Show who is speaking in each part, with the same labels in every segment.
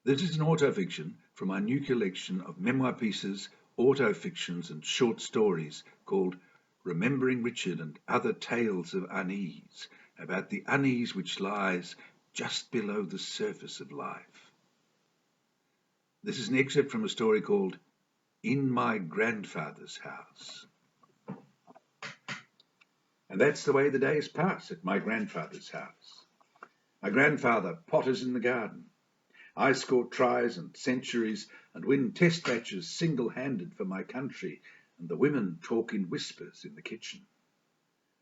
Speaker 1: This is an autofiction from my new collection of memoir pieces, autofictions, and short stories called Remembering Richard and Other Tales of Unease, about the unease which lies just below the surface of life. This is an excerpt from a story called In My Grandfather's House. And that's the way the days pass at my grandfather's house. My grandfather potters in the garden. I score tries and centuries and win test matches single-handed for my country, and the women talk in whispers in the kitchen.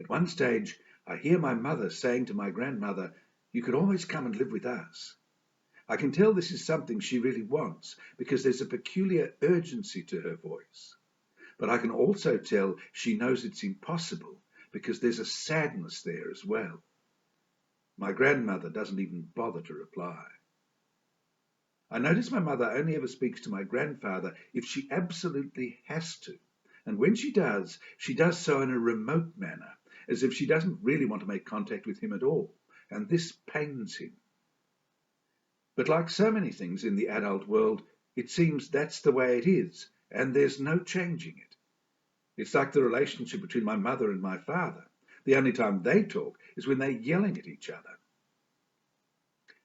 Speaker 1: At one stage, I hear my mother saying to my grandmother, "You could always come and live with us." I can tell this is something she really wants because there's a peculiar urgency to her voice. But I can also tell she knows it's impossible because there's a sadness there as well. My grandmother doesn't even bother to reply. I notice my mother only ever speaks to my grandfather if she absolutely has to. And when she does so in a remote manner, as if she doesn't really want to make contact with him at all. And this pains him. But like so many things in the adult world, it seems that's the way it is, and there's no changing it. It's like the relationship between my mother and my father. The only time they talk is when they're yelling at each other.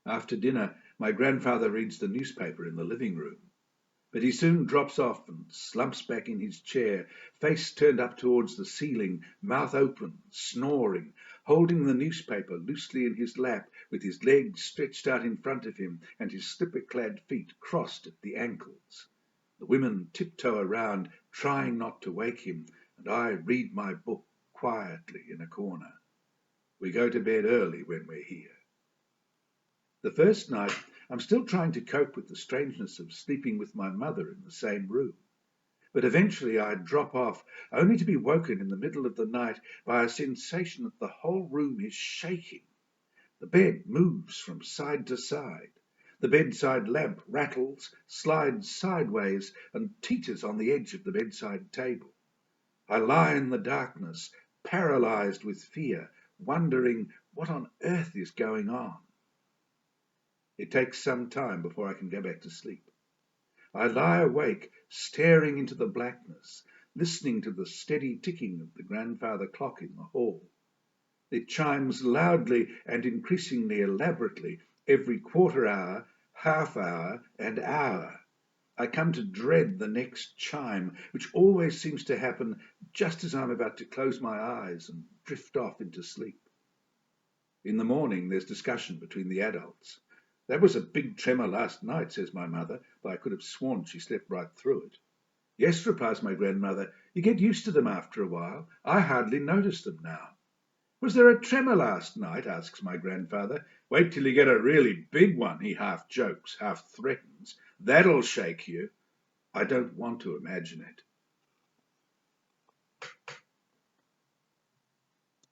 Speaker 1: After dinner, my grandfather reads the newspaper in the living room, but he soon drops off and slumps back in his chair, face turned up towards the ceiling, mouth open, snoring, holding the newspaper loosely in his lap, with his legs stretched out in front of him and his slipper-clad feet crossed at the ankles. The women tiptoe around, trying not to wake him, and I read my book quietly in a corner. We go to bed early when we're here. The first night, I'm still trying to cope with the strangeness of sleeping with my mother in the same room. But eventually I drop off, only to be woken in the middle of the night by a sensation that the whole room is shaking. The bed moves from side to side. The bedside lamp rattles, slides sideways, and teeters on the edge of the bedside table. I lie in the darkness, paralyzed with fear, wondering what on earth is going on. It takes some time before I can go back to sleep. I lie awake, staring into the blackness, listening to the steady ticking of the grandfather clock in the hall. It chimes loudly and increasingly elaborately every quarter hour, half hour, and hour. I come to dread the next chime, which always seems to happen just as I'm about to close my eyes and drift off into sleep. In the morning, there's discussion between the adults. "That was a big tremor last night," says my mother, though I could have sworn she slept right through it. "Yes," replies my grandmother, "you get used to them after a while. I hardly notice them now." "Was there a tremor last night?" asks my grandfather. "Wait till you get a really big one," he half jokes, half threatens. "That'll shake you." I don't want to imagine it.